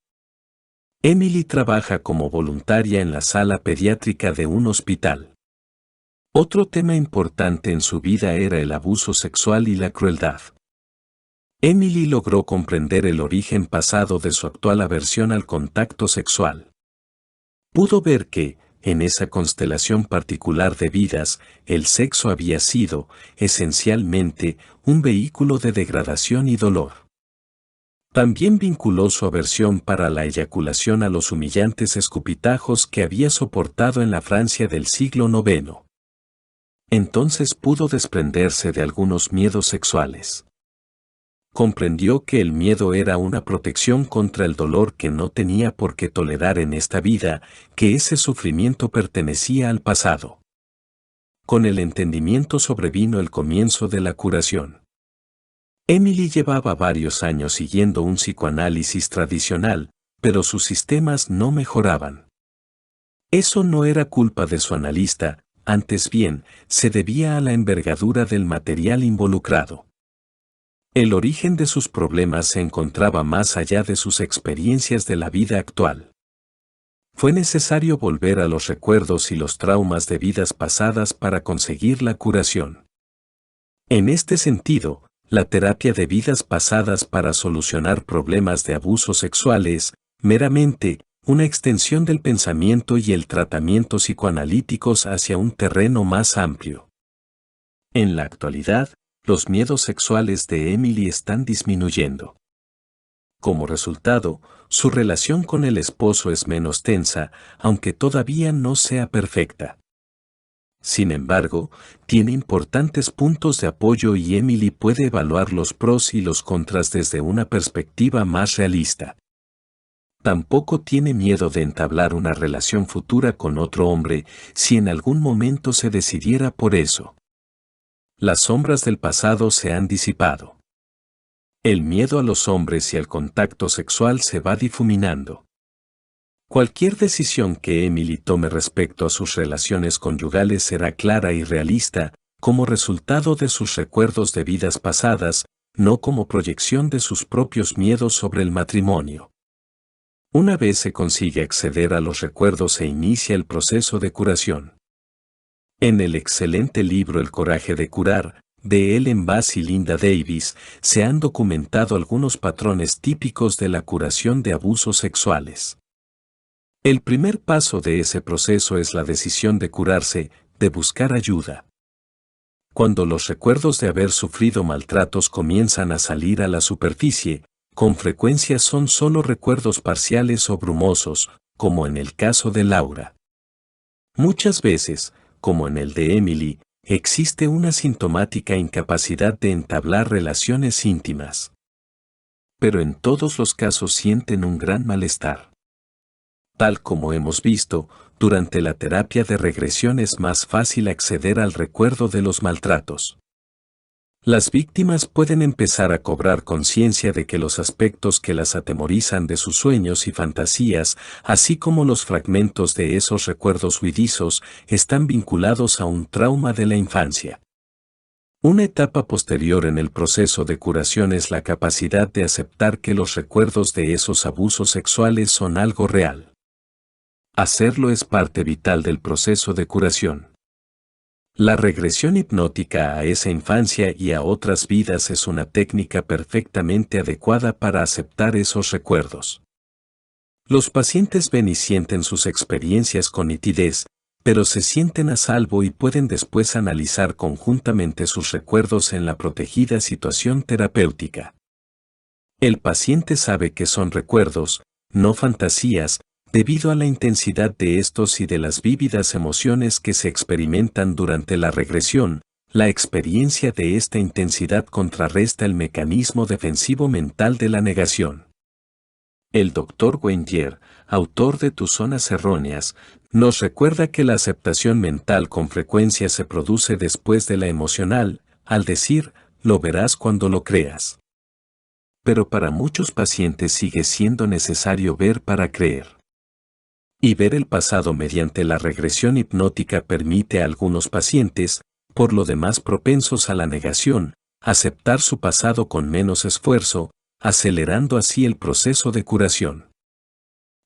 Emily trabaja como voluntaria en la sala pediátrica de un hospital. Otro tema importante en su vida era el abuso sexual y la crueldad. Emily logró comprender el origen pasado de su actual aversión al contacto sexual. Pudo ver que, en esa constelación particular de vidas, el sexo había sido, esencialmente, un vehículo de degradación y dolor. También vinculó su aversión para la eyaculación a los humillantes escupitajos que había soportado en la Francia del siglo IX. Entonces pudo desprenderse de algunos miedos sexuales. Comprendió que el miedo era una protección contra el dolor que no tenía por qué tolerar en esta vida, que ese sufrimiento pertenecía al pasado. Con el entendimiento sobrevino el comienzo de la curación. Emily llevaba varios años siguiendo un psicoanálisis tradicional, pero sus sistemas no mejoraban. Eso no era culpa de su analista, antes bien, se debía a la envergadura del material involucrado. El origen de sus problemas se encontraba más allá de sus experiencias de la vida actual. Fue necesario volver a los recuerdos y los traumas de vidas pasadas para conseguir la curación. En este sentido, la terapia de vidas pasadas para solucionar problemas de abuso sexual es, meramente, una extensión del pensamiento y el tratamiento psicoanalíticos hacia un terreno más amplio. En la actualidad, los miedos sexuales de Emily están disminuyendo. Como resultado, su relación con el esposo es menos tensa, aunque todavía no sea perfecta. Sin embargo, tiene importantes puntos de apoyo y Emily puede evaluar los pros y los contras desde una perspectiva más realista. Tampoco tiene miedo de entablar una relación futura con otro hombre si en algún momento se decidiera por eso. Las sombras del pasado se han disipado. El miedo a los hombres y al contacto sexual se va difuminando. Cualquier decisión que Emily tome respecto a sus relaciones conyugales será clara y realista, como resultado de sus recuerdos de vidas pasadas, no como proyección de sus propios miedos sobre el matrimonio. Una vez se consigue acceder a los recuerdos se inicia el proceso de curación. En el excelente libro El coraje de curar, de Ellen Bass y Linda Davis, se han documentado algunos patrones típicos de la curación de abusos sexuales. El primer paso de ese proceso es la decisión de curarse, de buscar ayuda. Cuando los recuerdos de haber sufrido maltratos comienzan a salir a la superficie, con frecuencia son solo recuerdos parciales o brumosos, como en el caso de Laura. Muchas veces, como en el de Emily, existe una sintomática incapacidad de entablar relaciones íntimas. Pero en todos los casos sienten un gran malestar. Tal como hemos visto, durante la terapia de regresión es más fácil acceder al recuerdo de los maltratos. Las víctimas pueden empezar a cobrar conciencia de que los aspectos que las atemorizan de sus sueños y fantasías, así como los fragmentos de esos recuerdos huidizos, están vinculados a un trauma de la infancia. Una etapa posterior en el proceso de curación es la capacidad de aceptar que los recuerdos de esos abusos sexuales son algo real. Hacerlo es parte vital del proceso de curación. La regresión hipnótica a esa infancia y a otras vidas es una técnica perfectamente adecuada para aceptar esos recuerdos. Los pacientes ven y sienten sus experiencias con nitidez, pero se sienten a salvo y pueden después analizar conjuntamente sus recuerdos en la protegida situación terapéutica. El paciente sabe que son recuerdos, no fantasías, debido a la intensidad de estos y de las vívidas emociones que se experimentan durante la regresión. La experiencia de esta intensidad contrarresta el mecanismo defensivo mental de la negación. El Dr. Wenger, autor de Tus zonas erróneas, nos recuerda que la aceptación mental con frecuencia se produce después de la emocional, al decir, lo verás cuando lo creas. Pero para muchos pacientes sigue siendo necesario ver para creer. Y ver el pasado mediante la regresión hipnótica permite a algunos pacientes, por lo demás propensos a la negación, aceptar su pasado con menos esfuerzo, acelerando así el proceso de curación.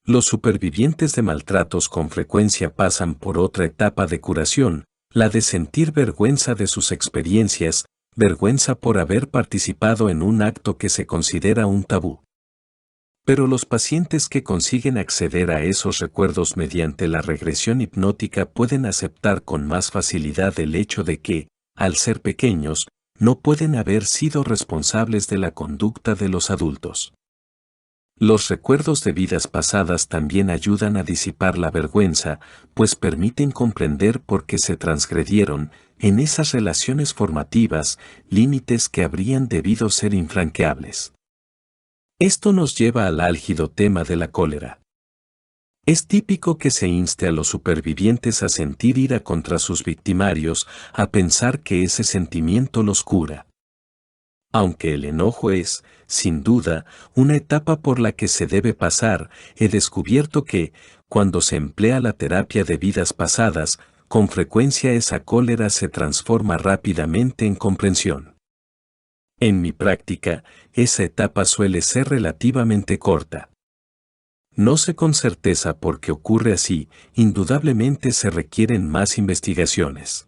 Los supervivientes de maltratos con frecuencia pasan por otra etapa de curación, la de sentir vergüenza de sus experiencias, vergüenza por haber participado en un acto que se considera un tabú. Pero los pacientes que consiguen acceder a esos recuerdos mediante la regresión hipnótica pueden aceptar con más facilidad el hecho de que, al ser pequeños, no pueden haber sido responsables de la conducta de los adultos. Los recuerdos de vidas pasadas también ayudan a disipar la vergüenza, pues permiten comprender por qué se transgredieron, en esas relaciones formativas, límites que habrían debido ser infranqueables. Esto nos lleva al álgido tema de la cólera. Es típico que se inste a los supervivientes a sentir ira contra sus victimarios, a pensar que ese sentimiento los cura. Aunque el enojo es, sin duda, una etapa por la que se debe pasar, he descubierto que, cuando se emplea la terapia de vidas pasadas, con frecuencia esa cólera se transforma rápidamente en comprensión. En mi práctica, esa etapa suele ser relativamente corta. No sé con certeza por qué ocurre así, indudablemente se requieren más investigaciones.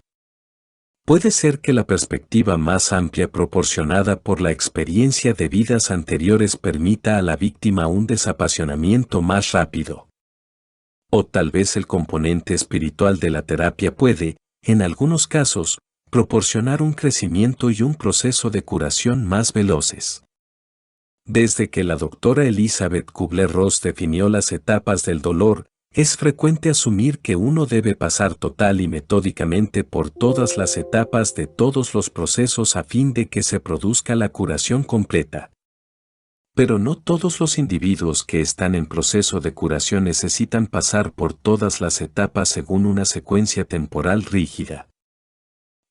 Puede ser que la perspectiva más amplia proporcionada por la experiencia de vidas anteriores permita a la víctima un desapasionamiento más rápido. O tal vez el componente espiritual de la terapia puede, en algunos casos, proporcionar un crecimiento y un proceso de curación más veloces. Desde que la doctora Elizabeth Kubler-Ross definió las etapas del dolor, es frecuente asumir que uno debe pasar total y metódicamente por todas las etapas de todos los procesos a fin de que se produzca la curación completa. Pero no todos los individuos que están en proceso de curación necesitan pasar por todas las etapas según una secuencia temporal rígida.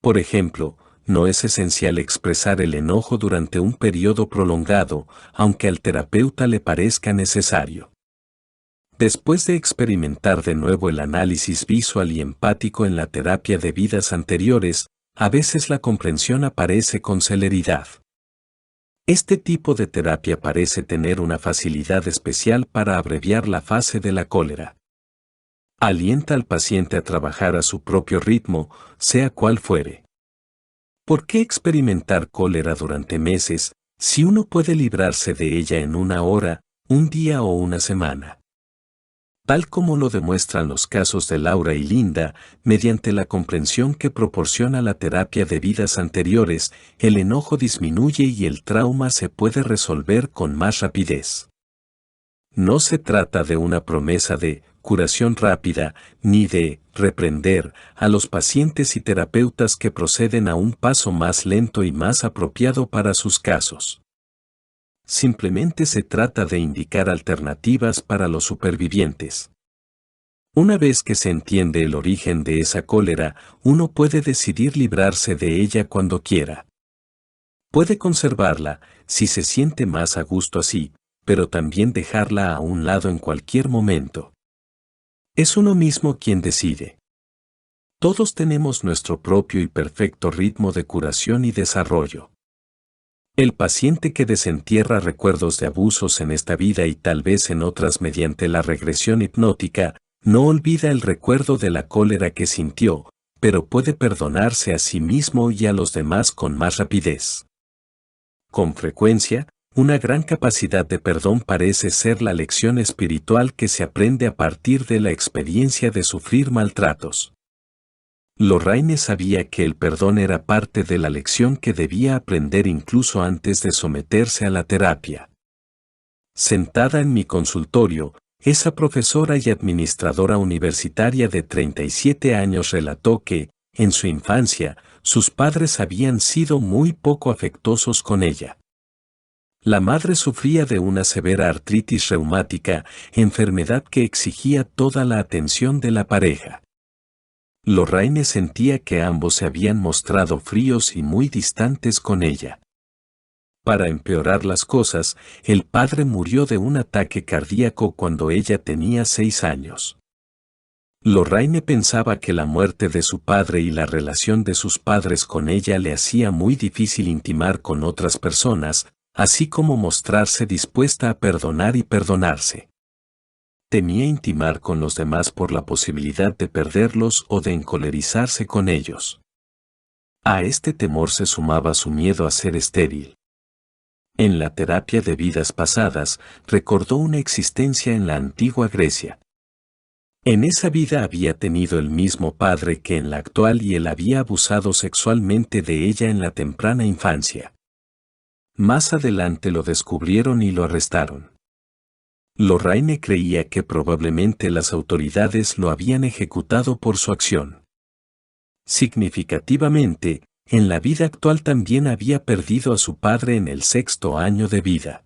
Por ejemplo, no es esencial expresar el enojo durante un periodo prolongado, aunque al terapeuta le parezca necesario. Después de experimentar de nuevo el análisis visual y empático en la terapia de vidas anteriores, a veces la comprensión aparece con celeridad. Este tipo de terapia parece tener una facilidad especial para abreviar la fase de la cólera. Alienta al paciente a trabajar a su propio ritmo, sea cual fuere. ¿Por qué experimentar cólera durante meses, si uno puede librarse de ella en una hora, un día o una semana? Tal como lo demuestran los casos de Laura y Linda, mediante la comprensión que proporciona la terapia de vidas anteriores, el enojo disminuye y el trauma se puede resolver con más rapidez. No se trata de una promesa de curación rápida, ni de reprender a los pacientes y terapeutas que proceden a un paso más lento y más apropiado para sus casos. Simplemente se trata de indicar alternativas para los supervivientes. Una vez que se entiende el origen de esa cólera, uno puede decidir librarse de ella cuando quiera. Puede conservarla, si se siente más a gusto así, pero también dejarla a un lado en cualquier momento. Es uno mismo quien decide. Todos tenemos nuestro propio y perfecto ritmo de curación y desarrollo. El paciente que desentierra recuerdos de abusos en esta vida y tal vez en otras mediante la regresión hipnótica, no olvida el recuerdo de la cólera que sintió, pero puede perdonarse a sí mismo y a los demás con más rapidez. Con frecuencia, una gran capacidad de perdón parece ser la lección espiritual que se aprende a partir de la experiencia de sufrir maltratos. Lorraine sabía que el perdón era parte de la lección que debía aprender incluso antes de someterse a la terapia. Sentada en mi consultorio, esa profesora y administradora universitaria de 37 años relató que, en su infancia, sus padres habían sido muy poco afectuosos con ella. La madre sufría de una severa artritis reumática, enfermedad que exigía toda la atención de la pareja. Lorraine sentía que ambos se habían mostrado fríos y muy distantes con ella. Para empeorar las cosas, el padre murió de un ataque cardíaco cuando ella tenía 6 años. Lorraine pensaba que la muerte de su padre y la relación de sus padres con ella le hacía muy difícil intimar con otras personas, así como mostrarse dispuesta a perdonar y perdonarse. Temía intimar con los demás por la posibilidad de perderlos o de encolerizarse con ellos. A este temor se sumaba su miedo a ser estéril. En la terapia de vidas pasadas, recordó una existencia en la antigua Grecia. En esa vida había tenido el mismo padre que en la actual y él había abusado sexualmente de ella en la temprana infancia. Más adelante lo descubrieron y lo arrestaron. Lorraine creía que probablemente las autoridades lo habían ejecutado por su acción. Significativamente, en la vida actual también había perdido a su padre en el 6º año de vida.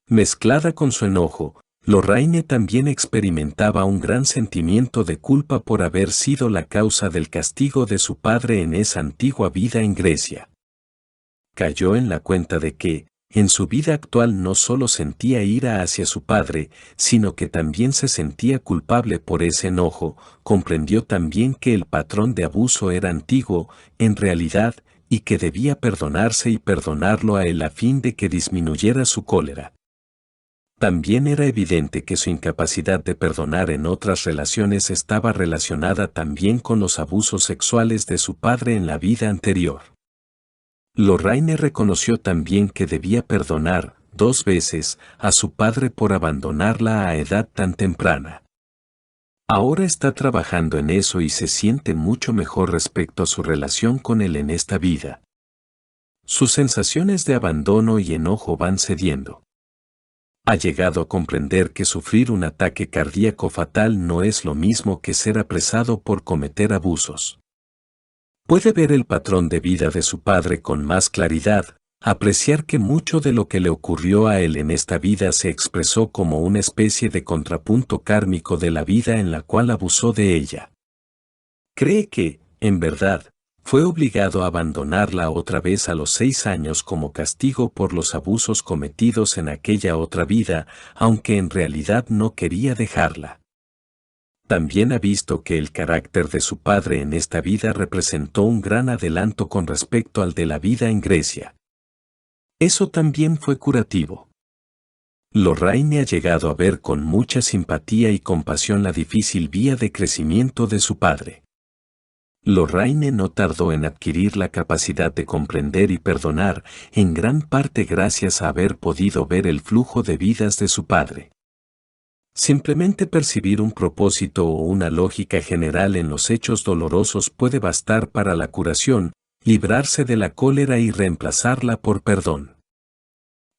Mezclada con su enojo, Lorraine también experimentaba un gran sentimiento de culpa por haber sido la causa del castigo de su padre en esa antigua vida en Grecia. Cayó en la cuenta de que, en su vida actual no solo sentía ira hacia su padre, sino que también se sentía culpable por ese enojo. Comprendió también que el patrón de abuso era antiguo, en realidad, y que debía perdonarse y perdonarlo a él a fin de que disminuyera su cólera. También era evidente que su incapacidad de perdonar en otras relaciones estaba relacionada también con los abusos sexuales de su padre en la vida anterior. Lorraine reconoció también que debía perdonar 2 veces a su padre por abandonarla a edad tan temprana. Ahora está trabajando en eso y se siente mucho mejor respecto a su relación con él en esta vida. Sus sensaciones de abandono y enojo van cediendo. Ha llegado a comprender que sufrir un ataque cardíaco fatal no es lo mismo que ser apresado por cometer abusos. Puede ver el patrón de vida de su padre con más claridad, apreciar que mucho de lo que le ocurrió a él en esta vida se expresó como una especie de contrapunto kármico de la vida en la cual abusó de ella. Cree que, en verdad, fue obligado a abandonarla otra vez a los 6 años como castigo por los abusos cometidos en aquella otra vida, aunque en realidad no quería dejarla. También ha visto que el carácter de su padre en esta vida representó un gran adelanto con respecto al de la vida en Grecia. Eso también fue curativo. Lorraine ha llegado a ver con mucha simpatía y compasión la difícil vía de crecimiento de su padre. Lorraine no tardó en adquirir la capacidad de comprender y perdonar, en gran parte gracias a haber podido ver el flujo de vidas de su padre. Simplemente percibir un propósito o una lógica general en los hechos dolorosos puede bastar para la curación, librarse de la cólera y reemplazarla por perdón.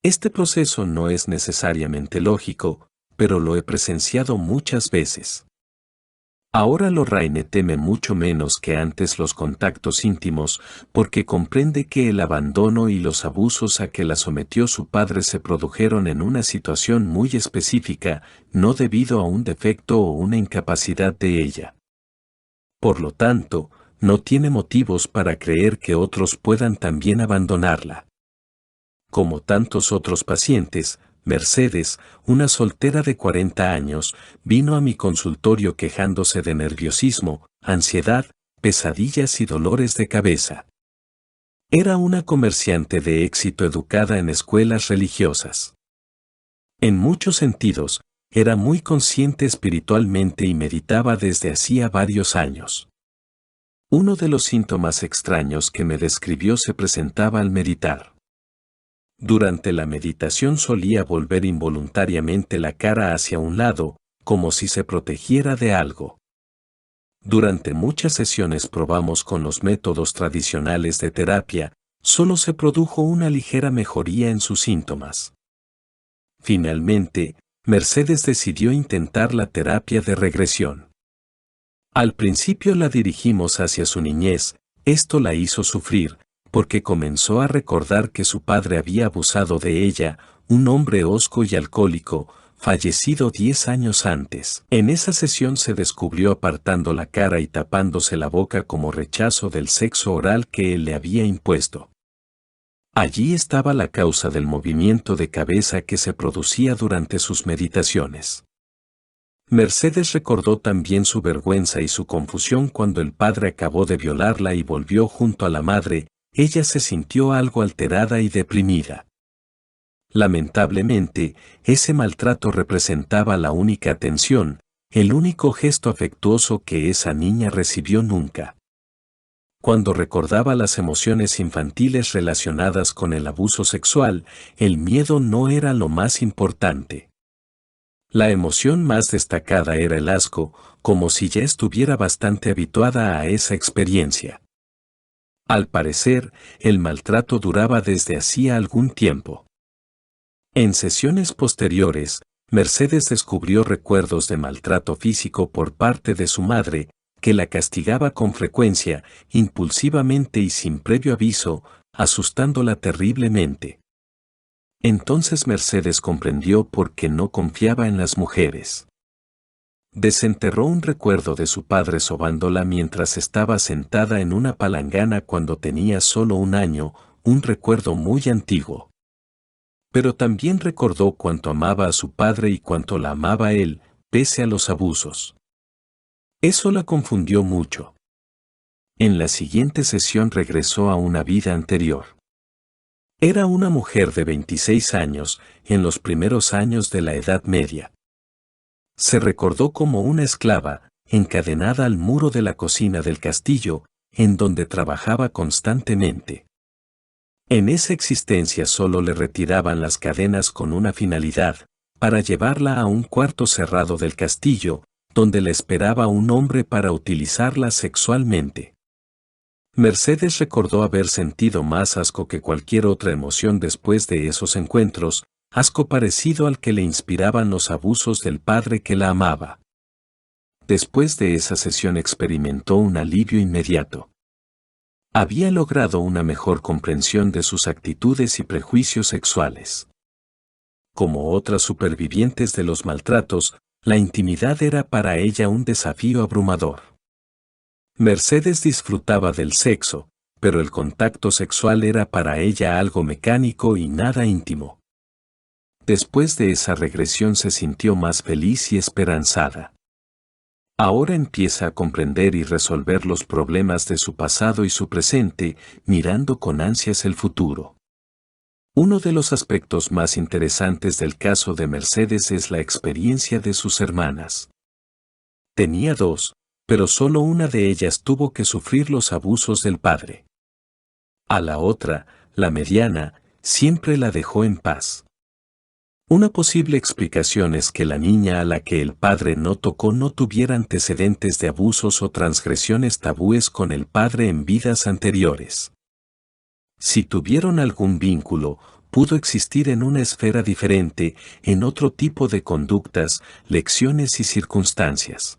Este proceso no es necesariamente lógico, pero lo he presenciado muchas veces. Ahora Lorraine teme mucho menos que antes los contactos íntimos, porque comprende que el abandono y los abusos a que la sometió su padre se produjeron en una situación muy específica, no debido a un defecto o una incapacidad de ella. Por lo tanto, no tiene motivos para creer que otros puedan también abandonarla. Como tantos otros pacientes, Mercedes, una soltera de 40 años, vino a mi consultorio quejándose de nerviosismo, ansiedad, pesadillas y dolores de cabeza. Era una comerciante de éxito educada en escuelas religiosas. En muchos sentidos, era muy consciente espiritualmente y meditaba desde hacía varios años. Uno de los síntomas extraños que me describió se presentaba al meditar. Durante la meditación solía volver involuntariamente la cara hacia un lado, como si se protegiera de algo. Durante muchas sesiones probamos con los métodos tradicionales de terapia, solo se produjo una ligera mejoría en sus síntomas. Finalmente, Mercedes decidió intentar la terapia de regresión. Al principio la dirigimos hacia su niñez, esto la hizo sufrir, porque comenzó a recordar que su padre había abusado de ella, un hombre hosco y alcohólico, fallecido 10 años antes. En esa sesión se descubrió apartando la cara y tapándose la boca como rechazo del sexo oral que él le había impuesto. Allí estaba la causa del movimiento de cabeza que se producía durante sus meditaciones. Mercedes recordó también su vergüenza y su confusión cuando el padre acabó de violarla y volvió junto a la madre. Ella se sintió algo alterada y deprimida. Lamentablemente, ese maltrato representaba la única atención, el único gesto afectuoso que esa niña recibió nunca. Cuando recordaba las emociones infantiles relacionadas con el abuso sexual, el miedo no era lo más importante. La emoción más destacada era el asco, como si ya estuviera bastante habituada a esa experiencia. Al parecer, el maltrato duraba desde hacía algún tiempo. En sesiones posteriores, Mercedes descubrió recuerdos de maltrato físico por parte de su madre, que la castigaba con frecuencia, impulsivamente y sin previo aviso, asustándola terriblemente. Entonces Mercedes comprendió por qué no confiaba en las mujeres. Desenterró un recuerdo de su padre sobándola mientras estaba sentada en una palangana cuando tenía solo 1 año, un recuerdo muy antiguo. Pero también recordó cuánto amaba a su padre y cuánto la amaba él, pese a los abusos. Eso la confundió mucho. En la siguiente sesión regresó a una vida anterior. Era una mujer de 26 años, en los primeros años de la Edad Media. Se recordó como una esclava, encadenada al muro de la cocina del castillo, en donde trabajaba constantemente. En esa existencia solo le retiraban las cadenas con una finalidad, para llevarla a un cuarto cerrado del castillo, donde le esperaba un hombre para utilizarla sexualmente. Mercedes recordó haber sentido más asco que cualquier otra emoción después de esos encuentros, asco parecido al que le inspiraban los abusos del padre que la amaba. Después de esa sesión experimentó un alivio inmediato. Había logrado una mejor comprensión de sus actitudes y prejuicios sexuales. Como otras supervivientes de los maltratos, la intimidad era para ella un desafío abrumador. Mercedes disfrutaba del sexo, pero el contacto sexual era para ella algo mecánico y nada íntimo. Después de esa regresión se sintió más feliz y esperanzada. Ahora empieza a comprender y resolver los problemas de su pasado y su presente, mirando con ansias el futuro. Uno de los aspectos más interesantes del caso de Mercedes es la experiencia de sus hermanas. Tenía 2, pero solo una de ellas tuvo que sufrir los abusos del padre. A la otra, la mediana, siempre la dejó en paz. Una posible explicación es que la niña a la que el padre no tocó no tuviera antecedentes de abusos o transgresiones tabúes con el padre en vidas anteriores. Si tuvieron algún vínculo, pudo existir en una esfera diferente, en otro tipo de conductas, lecciones y circunstancias.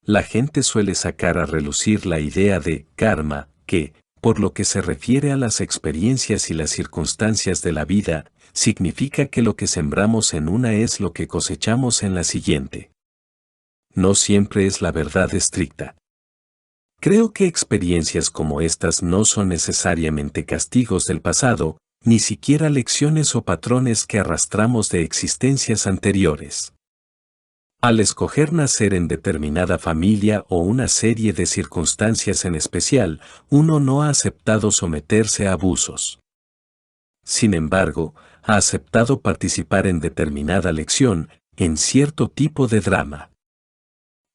La gente suele sacar a relucir la idea de karma, que, por lo que se refiere a las experiencias y las circunstancias de la vida, significa que lo que sembramos en una es lo que cosechamos en la siguiente. No siempre es la verdad estricta. Creo que experiencias como estas no son necesariamente castigos del pasado, ni siquiera lecciones o patrones que arrastramos de existencias anteriores. Al escoger nacer en determinada familia o una serie de circunstancias en especial, uno no ha aceptado someterse a abusos. Sin embargo, ha aceptado participar en determinada lección, en cierto tipo de drama.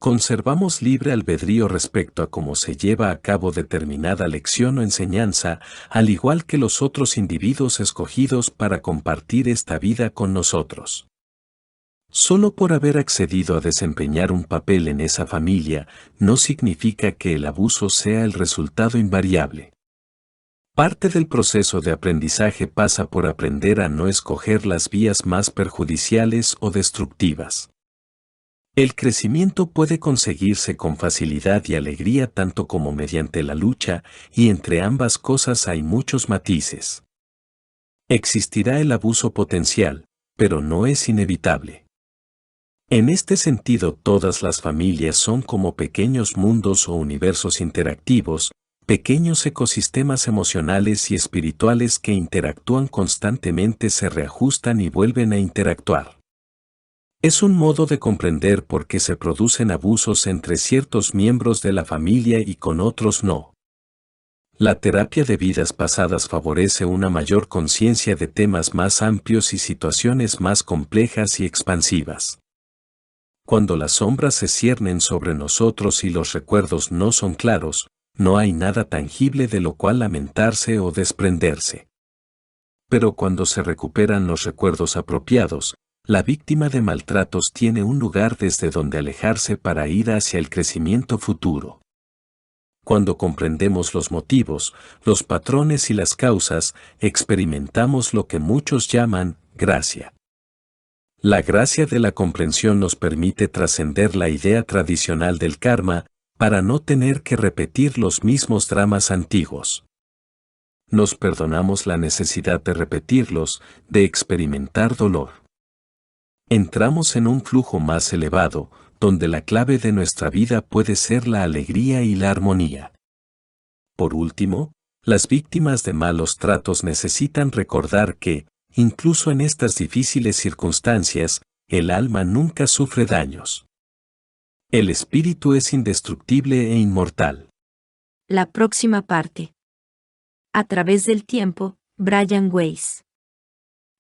Conservamos libre albedrío respecto a cómo se lleva a cabo determinada lección o enseñanza, al igual que los otros individuos escogidos para compartir esta vida con nosotros. Solo por haber accedido a desempeñar un papel en esa familia, no significa que el abuso sea el resultado invariable. Parte del proceso de aprendizaje pasa por aprender a no escoger las vías más perjudiciales o destructivas. El crecimiento puede conseguirse con facilidad y alegría tanto como mediante la lucha, y entre ambas cosas hay muchos matices. Existirá el abuso potencial, pero no es inevitable. En este sentido, todas las familias son como pequeños mundos o universos interactivos, pequeños ecosistemas emocionales y espirituales que interactúan constantemente, se reajustan y vuelven a interactuar. Es un modo de comprender por qué se producen abusos entre ciertos miembros de la familia y con otros no. La terapia de vidas pasadas favorece una mayor conciencia de temas más amplios y situaciones más complejas y expansivas. Cuando las sombras se ciernen sobre nosotros y los recuerdos no son claros, no hay nada tangible de lo cual lamentarse o desprenderse. Pero cuando se recuperan los recuerdos apropiados, la víctima de maltratos tiene un lugar desde donde alejarse para ir hacia el crecimiento futuro. Cuando comprendemos los motivos, los patrones y las causas, experimentamos lo que muchos llaman gracia. La gracia de la comprensión nos permite trascender la idea tradicional del karma, para no tener que repetir los mismos dramas antiguos. Nos perdonamos la necesidad de repetirlos, de experimentar dolor. Entramos en un flujo más elevado, donde la clave de nuestra vida puede ser la alegría y la armonía. Por último, las víctimas de malos tratos necesitan recordar que, incluso en estas difíciles circunstancias, el alma nunca sufre daños. El espíritu es indestructible e inmortal. La próxima parte. A través del tiempo, Brian Weiss.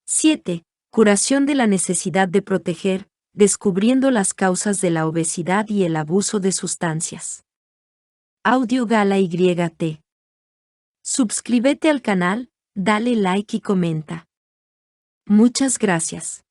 7. Curación de la necesidad de proteger, descubriendo las causas de la obesidad y el abuso de sustancias. Audio Gala YT. Suscríbete al canal, dale like y comenta. Muchas gracias.